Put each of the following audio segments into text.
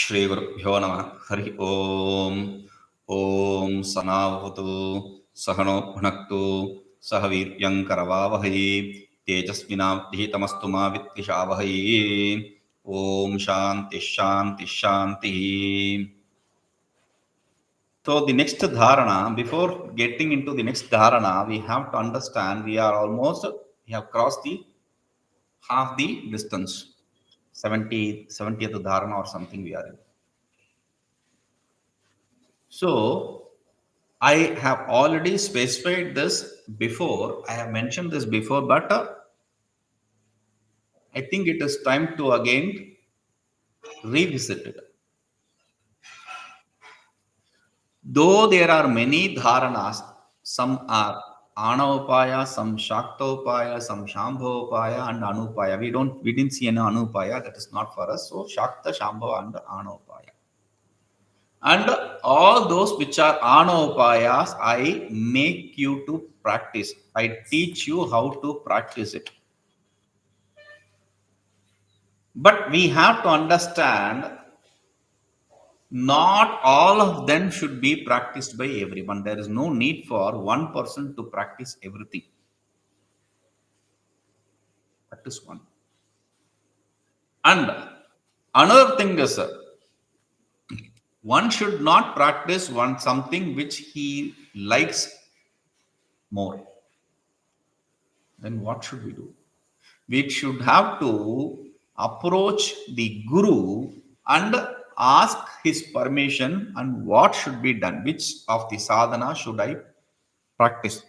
श्रीगुरुभ्यो नमः। हरि ओम्। ॐ सनावतु सहनो भुनक्तु सह वीर्यं करवावहै तेजस्विनावधीतमस्तु मा विद्विषावहै। ॐ शान्ति शान्ति शान्तिः. So the next dharana, before getting into the next dharana, we have to understand we have crossed the half the distance, 70th dharana or something we are in. So I have already specified this before. I have mentioned this before, but I think it is time to again revisit it. Though there are many dharanas, some are anavapaya, some shaktopaya, some shambhavapaya and anupaya. We didn't see any anupaya. That is not for us. So shakta, shambhava and anupaya. And all those which are anupayas, I make you to practice. I teach you how to practice it. But we have to understand not all of them should be practiced by everyone. There is no need for one person to practice everything. That is one. And another thing is, one should not practice something which he likes more. Then what should we do? We should have to approach the Guru and ask his permission and what should be done, which of the sadhana should I practice.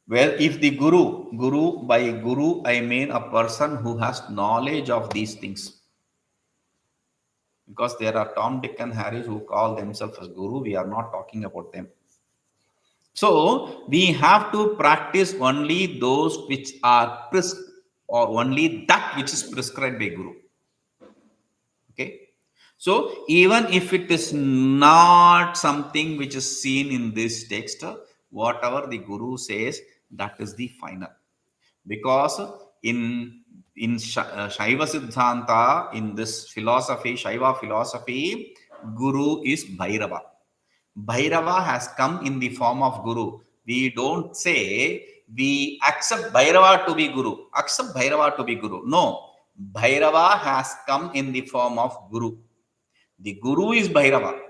Well, if the Guru, by Guru I mean a person who has knowledge of these things. Because there are Tom, Dick and Harry who call themselves as Guru, we are not talking about them. So we have to practice only those which are or only that which is prescribed by Guru. Okay. So even if it is not something which is seen in this text, whatever the Guru says, that is the final. Because in Shaiva Siddhanta, in this philosophy, Shaiva philosophy, Guru is Bhairava. Bhairava has come in the form of Guru. We don't say we accept Bhairava to be Guru. Accept Bhairava to be Guru. No. Bhairava has come in the form of Guru. The Guru is Bhairava.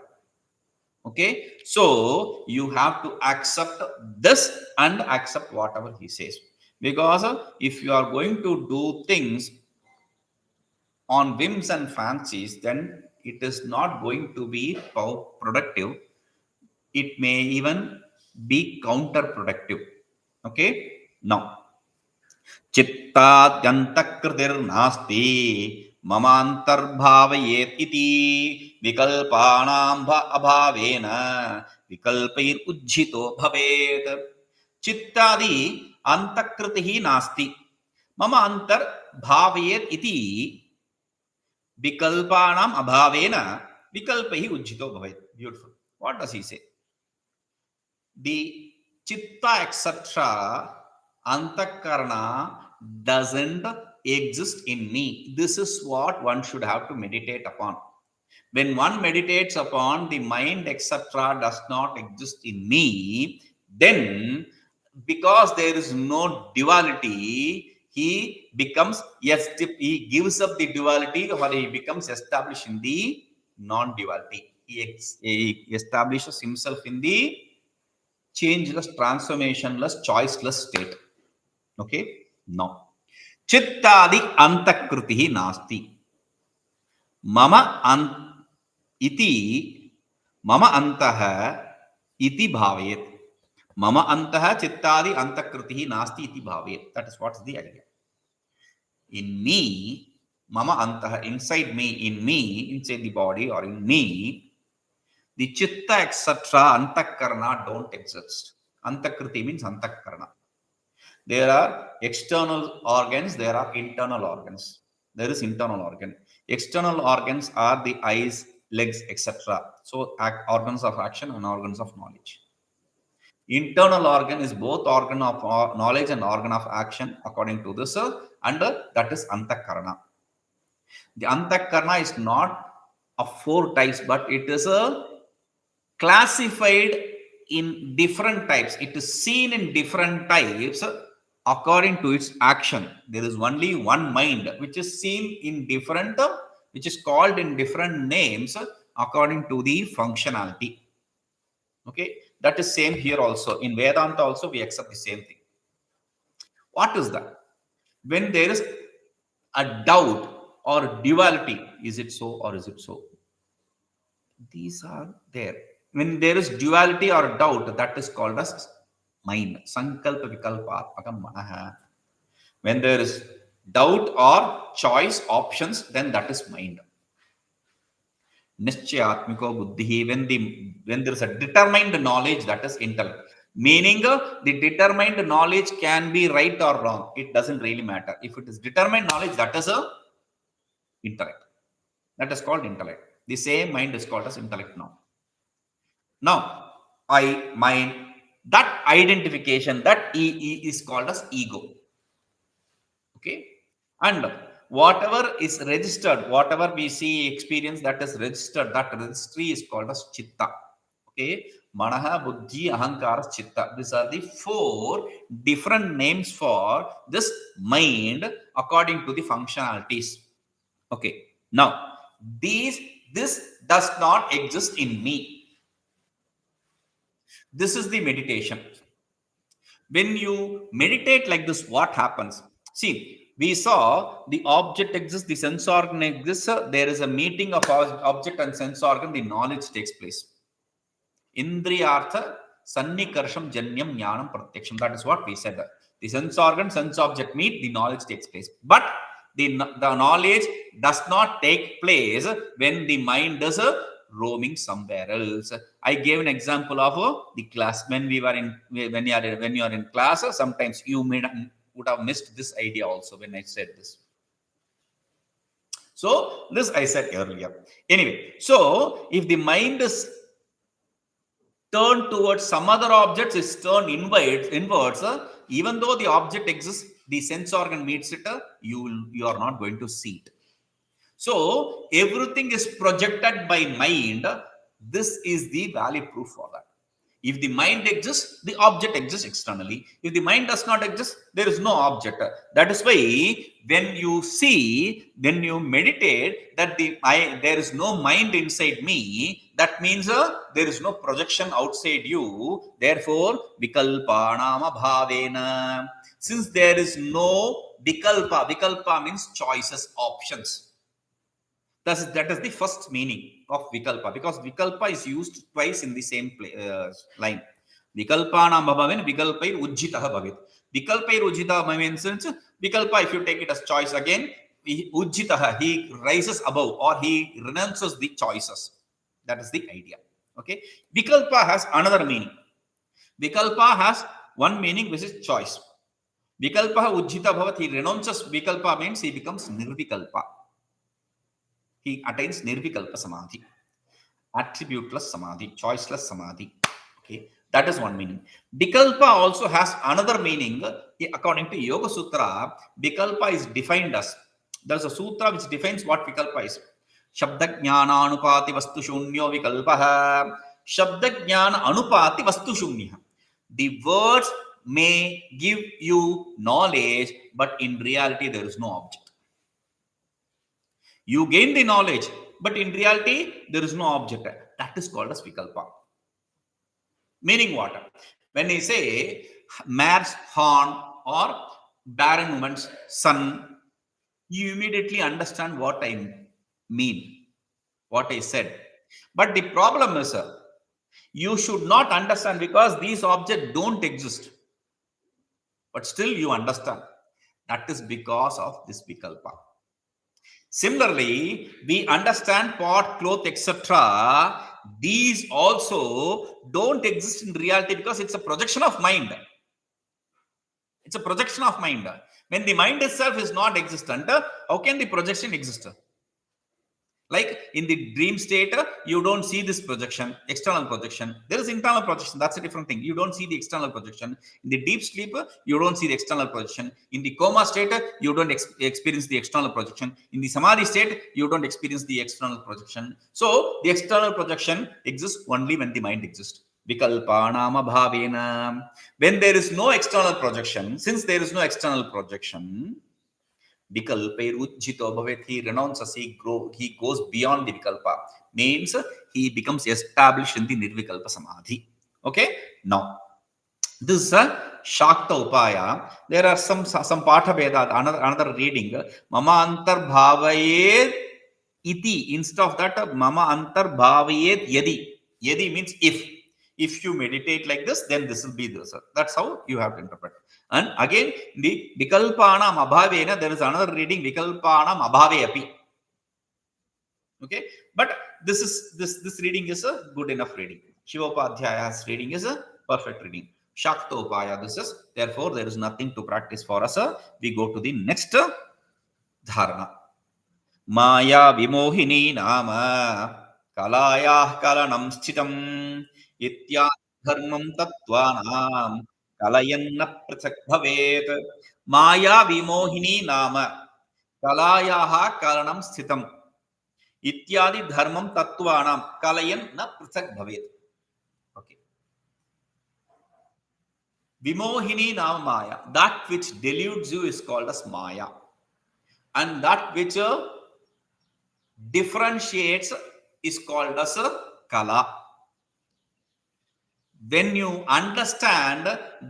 Okay. So you have to accept this and accept whatever he says. Because if you are going to do things on whims and fancies, then it is not going to be productive. It may even be counterproductive. Okay. Now, cittādyantaḥkṛtirnāsti mamāntarbhāyediti vikalpānāmabhāvena vikalpairuñjhito bhavet. cittādyantaḥkṛtirnāsti mamāntarbhāyediti vikalpānāmabhāvena vikalpairuñjhito bhavet. Beautiful. What does he say? The chitta, etc., antakarana doesn't exist in me. This is what one should have to meditate upon. When one meditates upon the mind, etc., does not exist in me, then because there is no duality, he becomes, yes, he gives up the duality or he becomes established in the non-duality. He establishes himself in the changeless, transformationless, choiceless state. Okay? Now, cittādyantaḥkṛtirnāsti mama antah iti bhavet. Mama antah cittādyantaḥkṛtirnāsti iti bhavet. That is what's the idea. In me, mama antah, inside me, inside the body or in me, the chitta, etc., antakarana don't exist. Antakriti means antakarana. There are external organs, there are internal organs. There is internal organ. External organs are the eyes, legs, etc. So organs of action and organs of knowledge. Internal organ is both organ of knowledge and organ of action according to this, and that is antakarana. The antakarna is not of 4 types, but it is a classified in different types. It is seen in different types according to its action. There is only one mind which is seen in different, which is called in different names according to the functionality. Okay, that is same here also. In Vedanta also we accept the same thing. What is that? When there is a doubt or duality, is it so or is it so? These are there. When there is duality or doubt, that is called as mind. Sankalpa vikalpātmakam manaha. When there is doubt or choice options, then that is mind. Nischayatmiko buddhi. When there is a determined knowledge, that is intellect. Meaning the determined knowledge can be right or wrong. It doesn't really matter. If it is determined knowledge, that is a intellect. That is called intellect. The same mind is called as intellect now. Now, I, mind, that identification, that is called as ego. Okay. And whatever is registered, whatever we see, experience that is registered, that registry is called as chitta. Okay. Manaha, buddhi, ahankara, chitta. These are the 4 different names for this mind according to the functionalities. Okay. Now, this does not exist in me. This is the meditation. When you meditate like this, what happens? See, we saw the object exists, the sense organ exists. There is a meeting of object and sense organ. The knowledge takes place. Indriyartha sannikarsham janyam jnanam pratyaksham. That is what we said. The sense organ, sense object meet, the knowledge takes place. But the knowledge does not take place when the mind is roaming somewhere else. I gave an example of the class. When we were in, when you are in class, sometimes you would have missed this idea also when I said this. So this I said earlier. Anyway, so if the mind is turned towards some other objects, is turned inwards, even though the object exists, the sense organ meets it, you are not going to see it. So everything is projected by mind. This is the valid proof for that. If the mind exists, the object exists externally. If the mind does not exist, there is no object. That is why when you see, when you meditate that there is no mind inside me, that means there is no projection outside you. Therefore, vikalpānāmabhāvena. Since there is no vikalpa means choices, options. That is the first meaning of vikalpa, because vikalpa is used twice in the same line. Vikalpānāmabhāvena, vikalpairuñjhito bhavet. Vikalpairuñjhito means vikalpa, if you take it as choice again, ujjita, he rises above or he renounces the choices. That is the idea. Okay. Vikalpa has another meaning. Vikalpa has one meaning, which is choice. Vikalpa ujjita bhavat, he renounces vikalpa means he becomes nirvikalpa. He attains nirvikalpa samadhi, attributeless samadhi, choiceless samadhi. Okay, that is one meaning. Vikalpa also has another meaning. According to Yoga Sutra, vikalpa is defined as, there is a sutra which defines what vikalpa is. Shabda jnana anupati vastu shunyo vikalpaha. Shabda jnana anupati vastu shunya. The words may give you knowledge, but in reality there is no object. You gain the knowledge, but in reality, there is no object. That is called as vikalpa. Meaning what? When I say mare's horn or barren woman's son, you immediately understand what I mean, what I said. But the problem is, you should not understand because these objects don't exist. But still you understand. That is because of this vikalpa. Similarly, we understand pot, cloth, etc. These also don't exist in reality because it's a projection of mind. It's a projection of mind. When the mind itself is not existent, how can the projection exist? Like in the dream state, you don't see this projection, external projection. There is internal projection. That's a different thing. You don't see the external projection. In the deep sleep, you don't see the external projection. In the coma state, you don't experience the external projection. In the samadhi state, you don't experience the external projection. So the external projection exists only when the mind exists. Vikalpānāmabhāvena. When there is no external projection, since there is no external projection, vikalpairuñjhito bhavet, he renounces, he goes beyond the vikalpa, means he becomes established in the nirvikalpa samadhi. Okay, now this is a shakta upaya. There are some patha veda, another reading, mamāntarbhāyediti. Instead of that, mamāntarbhāyediti. Yadi means if you meditate like this, then this will be this. That's how you have to interpret. And again, the vikalpānāmabhāvena, there is another reading, vikalpānāmabhāveyapi. Okay, but this reading is a good enough reading. Shivopadhyāya's reading is a perfect reading. Shakta upaya, this is, therefore there is nothing to practice for us. We go to the next dharana. Māyā vimohinī nāma kalāyāḥ kalanaṃ sthitām ityādidharmam tattvānāṃ kalayanna pṛthagbhavet. Māyā vimohinī nāma kalāyāḥ kalanaṃ sthitām ityādidharmam tattvānāṃ kalayanna pṛthagbhavet. Okay. Vimohinī nāma māyā. That which deludes you is called as māyā. And that which differentiates is called as kala. When you understand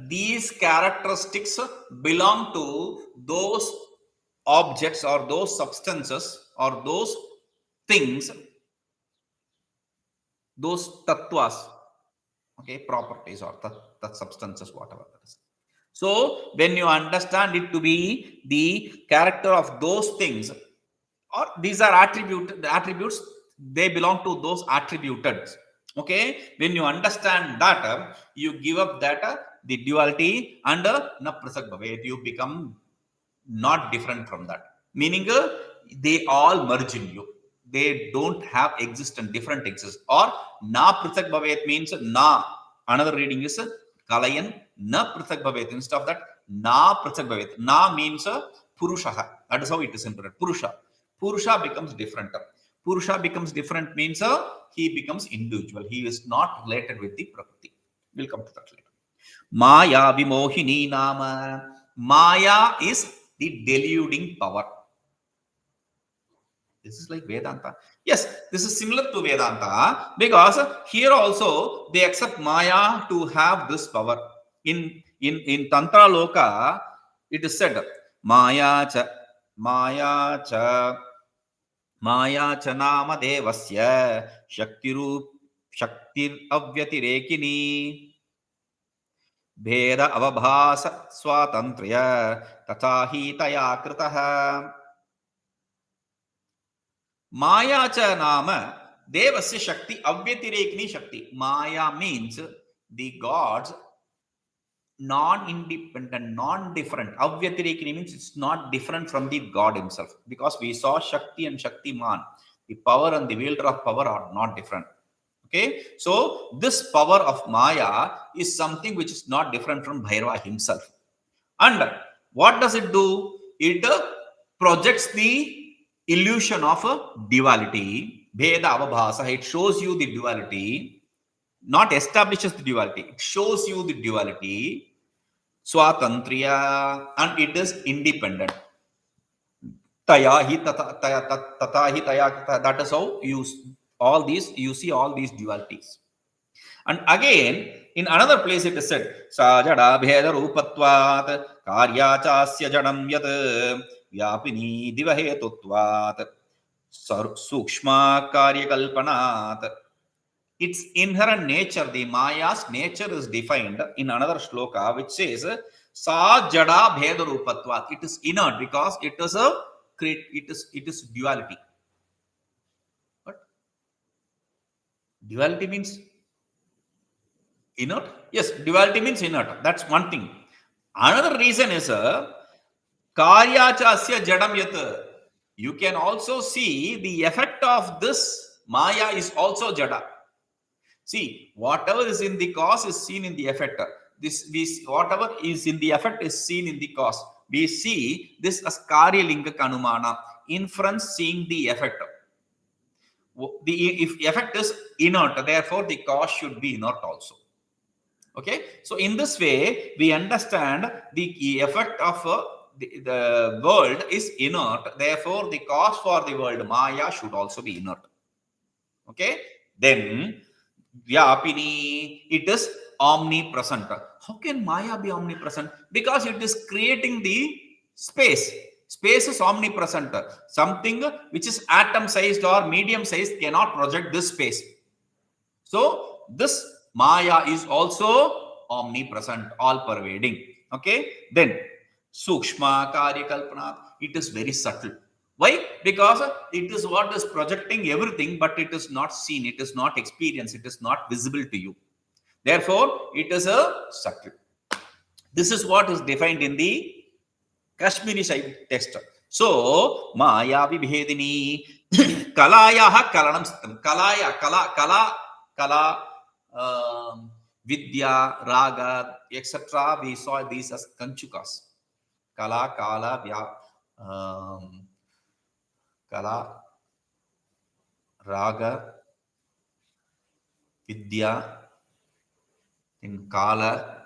these characteristics belong to those objects or those substances or those things, those tattvas, okay, properties or that substances, whatever that is. So when you understand it to be the character of those things, or these are attributes, they belong to those attributed. Okay, when you understand that, you give up that the duality and na pṛthagbhavet, you become not different from that. Meaning they all merge in you. They don't have existence, different exist. Or na pṛthagbhavet means na. Another reading is kalayanna pṛthagbhavet. Instead of that, na pṛthagbhavet. Na means purusha. That is how it is interpreted. Purusha. Purusha becomes different. Purusha becomes different means he becomes individual. He is not related with the prakriti. We'll come to that later. Māyā vimohinī nāma. Māyā is the deluding power. This is like Vedanta. Yes, this is similar to Vedanta because here also they accept Māyā to have this power. In Tantra Loka, it is said Māyā cha nāma devasya shaktir avyatirekini bheda avabhasa swatantriya tatahitaya kritaha. Māyā cha nāma devasya shakti avyatirekini shakti. Māyā means the gods non-independent, non-different. Avyatirekini means it's not different from the God himself. Because we saw Shakti and Shaktiman. The power and the wielder of power are not different. Okay. So this power of Māyā is something which is not different from Bhairava himself. And what does it do? It projects the illusion of a duality. Bheda avabhasa. It shows you the duality. Not establishes the duality. It shows you the duality. Swatantriya, and it is independent. Tayahi tatahi taya. That is how you see all these dualities. And again, in another place it is said, Sa jada bheda rupatvat karya chasya jadam yat vyapini divahetutvat sukshma karyakalpanat. Its inherent nature, the Māyā's nature is defined in another shloka which says Sa jada bheda rupatvat. It is inert because it is duality. What? Duality means inert? Yes, duality means inert. That's one thing. Another reason is karya chasya jadam yat. You can also see the effect of this Maya is also Jada. See, whatever is in the cause is seen in the effect. This whatever is in the effect is seen in the cause. We see this as Karya Linga Kanumana, inference seeing the effect. If effect is inert, therefore the cause should be inert also. Okay, so in this way we understand the effect of the world is inert, therefore the cause for the world Maya should also be inert. Okay, then Vyapini, it is omnipresent. How can Maya be omnipresent? Because it is creating the space. Space is omnipresent. Something which is atom sized or medium sized cannot project this space. So this Maya is also omnipresent, all pervading. Okay, then Sukshma Karya Kalpana, it is very subtle. Why? Because it is what is projecting everything, but it is not seen, it is not experienced, it is not visible to you. Therefore, it is a subtle. This is what is defined in the Kashmiri side text. So, Māyā vibhedini, kalāyāḥ kalanaṃ sthitām. Kala, vidya, raga, etc. We saw these as kanchukas. Kala, kala, raga, vidya, then kala,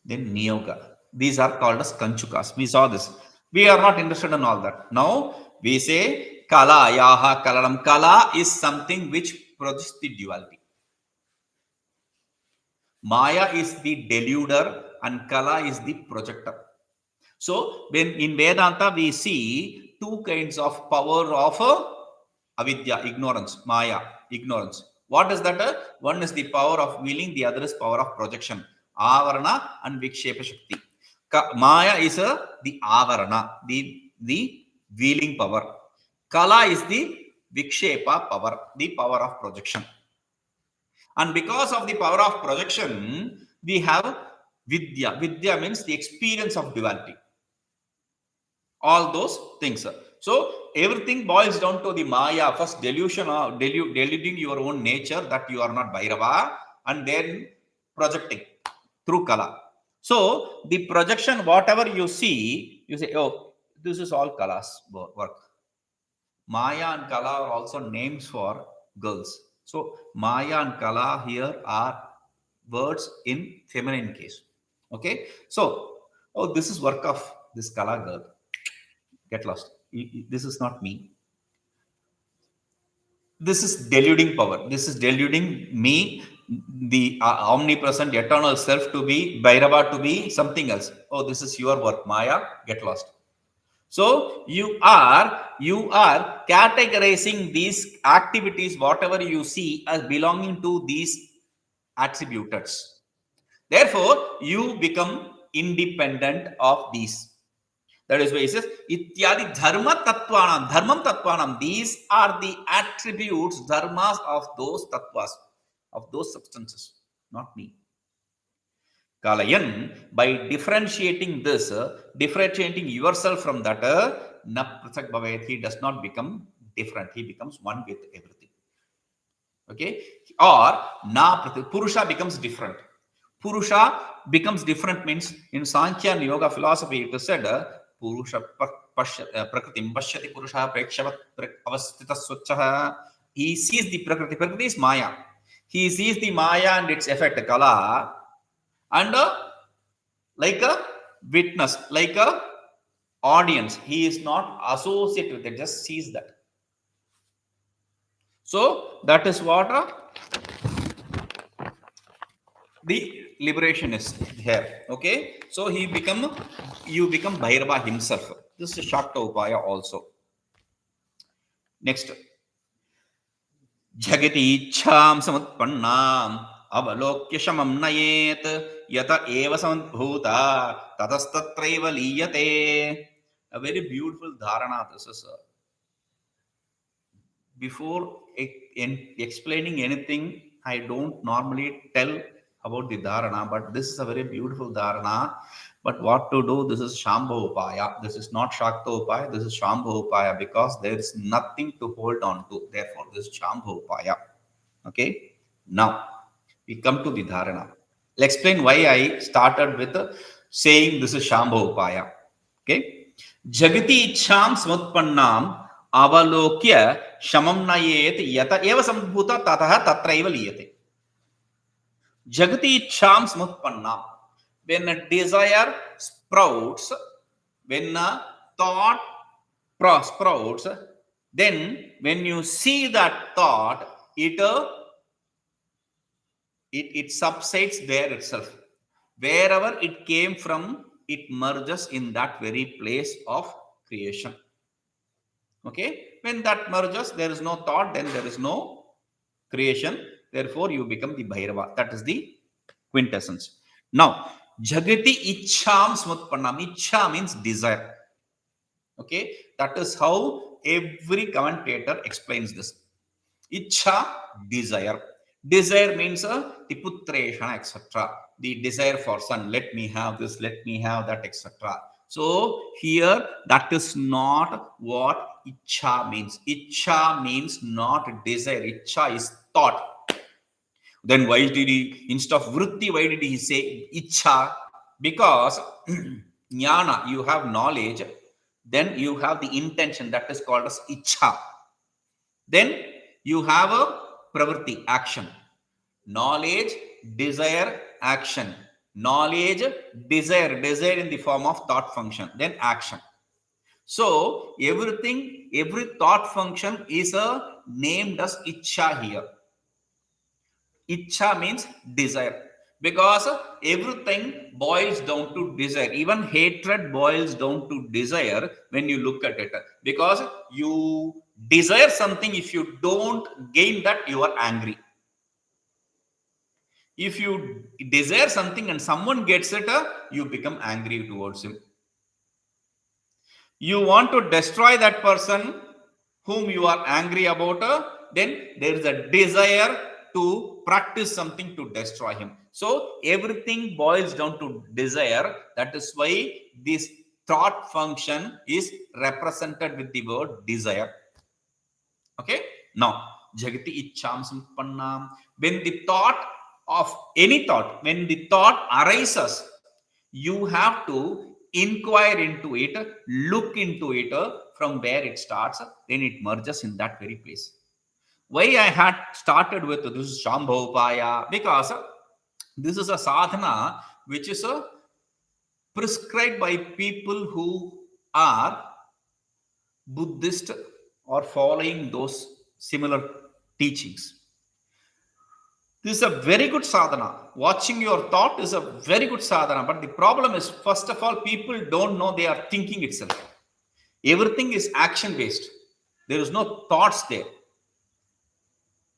then niyoga. These are called as kanchukas. We saw this. We are not interested in all that. Now we say kalāyāḥ, kalanaṃ. Kala is something which produces the duality. Maya is the deluder and kala is the projector. So when in Vedanta we see two kinds of power of avidya, ignorance, Maya, ignorance. What is that? One is the power of willing, the other is power of projection. Avarana and vikshepa shakti. Maya is the avarana, the wheeling power. Kala is the vikshepa power, the power of projection. And because of the power of projection, we have vidya. Vidya means the experience of duality. All those things. So everything boils down to the Maya. First delusion of deluding your own nature that you are not Bhairava, and then projecting through Kala. So the projection, whatever you see, you say, oh, this is all Kala's work. Maya and Kala are also names for girls. So Maya and Kala here are words in feminine case. Okay. So, oh, this is work of this Kala girl. Get lost. This is not me. This is deluding power. This is deluding me, the omnipresent eternal self, to be Bhairava, to be something else. Oh, this is your work, Maya. Get lost. So you are categorizing these activities, whatever you see, as belonging to these attributes. Therefore, you become independent of these. That is why he says, ityādidharma tattvānāṃ, dharmam tattvānāṃ. These are the attributes, dharmas of those tattvas, of those substances, not me. Kalayanna, by differentiating this, differentiating yourself from that, na pṛthagbhavet, he does not become different. He becomes one with everything. Okay? Or na Purusha becomes different. Purusha becomes different means in Sankhya and Yoga philosophy it is said Purusha prakritim pashyati Purusha prekshavat avastita swachah. He sees the Prakriti. Prakriti is Maya. He sees the Maya and its effect, Kala, and like a witness, like a audience. He is not associated with it, just sees that. So that is what the liberation is here. Okay, so you become Bhairava himself. This is Shakta Upaya also. Next, jhagitīcchāṃ samutpannāmavalokya śamaṃ nayet yata eva samudbhūtā tatastatraiva līyate. A very beautiful Dhāraṇā. This is before explaining anything, I don't normally tell about the Dhāraṇā, but this is a very beautiful Dhāraṇā. But what to do? This is Śamaṃ. This is not Shakta, this is Śamaṃ, because there is nothing to hold on to. Therefore, this is Śamaṃ. Okay? Now, we come to the Dhāraṇā. I'll explain why I started with saying this is Śamaṃ. Okay? Jhagitīcchāṃ samutpannāmavalokya śamaṃ nayet yata eva samudbhūtā tatastatraiva līyate. Jhagitīcchāṃ samutpannāṃ. When a desire sprouts, when a thought sprouts, then when you see that thought, it subsides there itself. Wherever it came from, it merges in that very place of creation. Okay? When that merges, there is no thought, then there is no creation. Therefore, you become the Bhairava. That is the quintessence. Now, jhagitīcchāṃ samutpannāṃ. Ichcha means desire. Okay? That is how every commentator explains this. Ichcha, desire. Desire means the putreshana, etc. The desire for son. Let me have this, let me have that, etc. So here, that is not what ichcha means. Ichcha means not desire. Ichcha is thought. Then why did he, instead of vritti, why did he say ichcha? Because jnana, you have knowledge, then you have the intention, that is called as ichcha. Then you have a pravritti, action. Knowledge, desire, action. Knowledge, desire in the form of thought function, then action. So everything, every thought function is named as ichcha here. Ichcha means desire, because everything boils down to desire. Even hatred boils down to desire when you look at it, because you desire something. If you don't gain that, you are angry. If you desire something and someone gets it, you become angry towards him. You want to destroy that person whom you are angry about, then there is a desire to practice something to destroy him. So everything boils down to desire. That is why this thought function is represented with the word desire. Okay? Now, jhagitīcchāṃ samutpannāṃ. When the thought of any thought, when the thought arises, you have to inquire into it, look into it from where it starts, then it merges in that very place. Why I had started with this is Śamaṃ, because this is a sadhana which is prescribed by people who are Buddhist or following those similar teachings. This is a very good sadhana. Watching your thought is a very good sadhana. But the problem is, first of all, people don't know they are thinking itself. Everything is action-based. There is no thoughts there.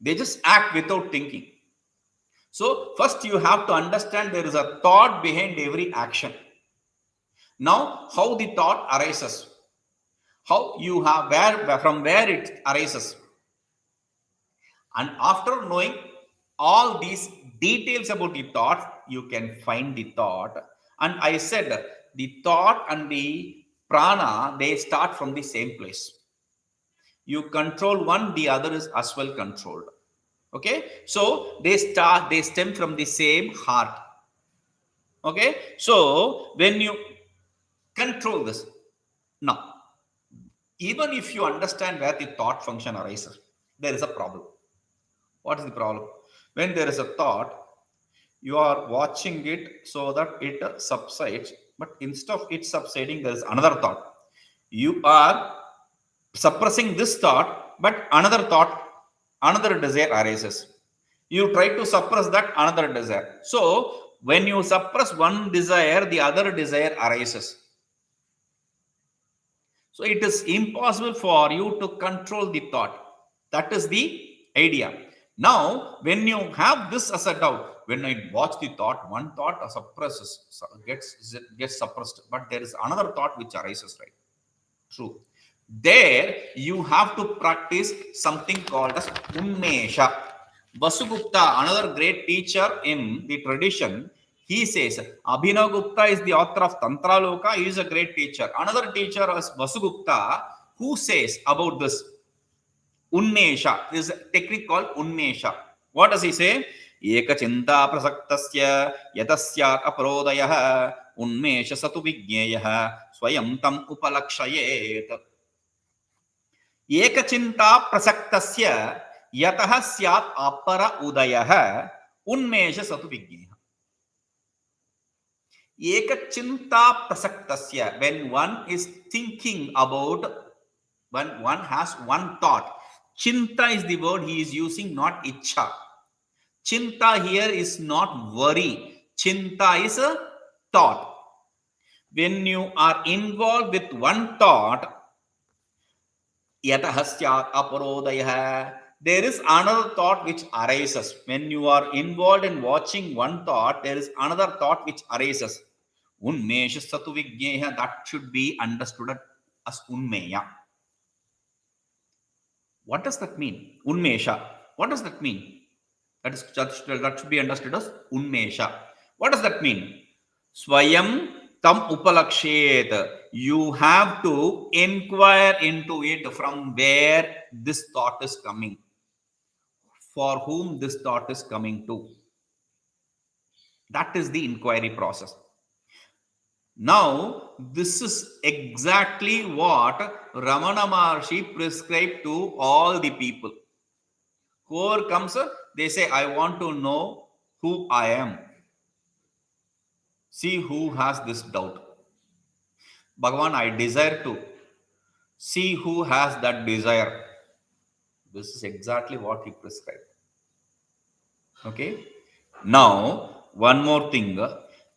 They just act without thinking. So first you have to understand there is a thought behind every action. Now, how the thought arises. How you have, from where it arises. And after knowing all these details about the thought, you can find the thought. And I said the thought and the prana, they start from the same place. You control one, the other is as well controlled. Okay, so they stem from the same heart. Okay, so when you control this, now, even if you understand where the thought function arises, there is a problem. What is the problem? When there is a thought, you are watching it so that it subsides, but instead of it subsiding, there is another thought. You are suppressing this thought, but another thought, another desire arises. You try to suppress that another desire. So when you suppress one desire, the other desire arises. So it is impossible for you to control the thought. That is the idea. Now, when you have this as a doubt, when I watch the thought, one thought gets suppressed, but there is another thought which arises, right? True. There you have to practice something called as ummesha. Vasugupta, another great teacher in the tradition, he says, Abhinavagupta is the author of Tantra Loka, he is a great teacher. Another teacher is Vasugupta, who says about this Unmesha. This is a technique called Unmesha. What does he say? Eka chinta prasaktasya yatasya aparodayah unmesha satu vigyeyah swayam tam upalakshayet. Eka chinta prasaktasya yatah syat apara udayah unmesha satu vigyeyah. Eka chinta prasaktasya, when one is thinking about, when one has one thought. Chinta is the word he is using, not ichha. Chinta here is not worry. Chinta is a thought. When you are involved with one thought, yatahasyat aparodayah, there is another thought which arises. When you are involved in watching one thought, there is another thought which arises. Unmesha satu vigneha, that should be understood as unmeya. What does that mean? Unmesha. What does that mean? That should be understood as unmesha. What does that mean? Swayam tam upalakshet. You have to inquire into it, from where this thought is coming, for whom this thought is coming to. That is the inquiry process. Now, this is exactly what Ramana Maharshi prescribed to all the people. Whoever comes, they say, I want to know who I am. See who has this doubt. Bhagavan, I desire to. See who has that desire. This is exactly what he prescribed. Okay. Now, one more thing.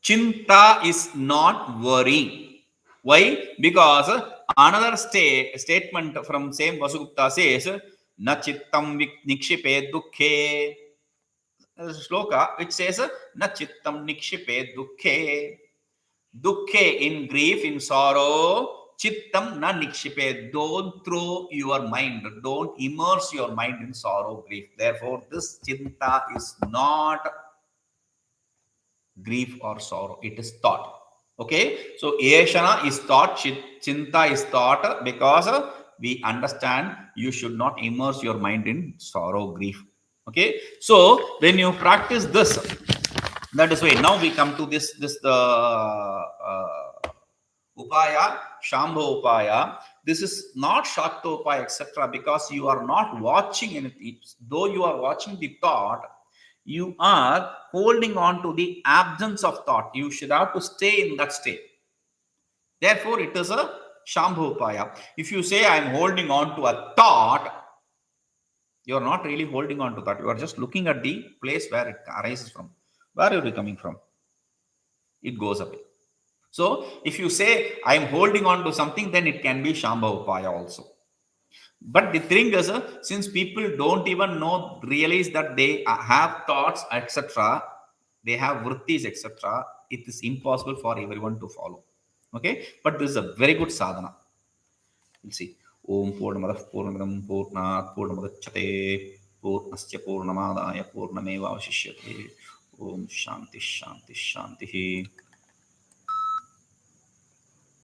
Chinta is not worry. Why? Because another statement from same Vasugupta says, Na chittam nikshipe dukkhe. Shloka which says, Na chittam nikshipe dukkhe. Dukkhe, in grief, in sorrow. Chittam na nikshipe. Don't throw your mind. Don't immerse your mind in sorrow, grief. Therefore, this chinta is not grief or sorrow. It is thought. Okay. So, Yeshana is thought. Chinta is thought, because we understand you should not immerse your mind in sorrow, grief. Okay. So, when you practice this, that is why now we come to this upaya, shambho upaya. This is not shakta upaya, etc., because you are not watching anything. Though you are watching the thought, you are holding on to the absence of thought. You should have to stay in that state. Therefore, it is a shambho upaya. If you say I am holding on to a thought, you are not really holding on to that. You are just looking at the place where it arises from. Where are you coming from? It goes away. So, if you say I am holding on to something, then it can be shambha upaya also. But the thing is, since people don't even realize that they have thoughts, etc., they have vrittis, etc., it is impossible for everyone to follow. Okay? But this is a very good sadhana. We'll see. Om Purnamadaః Purnamidam Purnāt Purnamudachyate Purnasya Purnamadaya Purnameva Vashishyate. Om Shanti Shanti Shanti.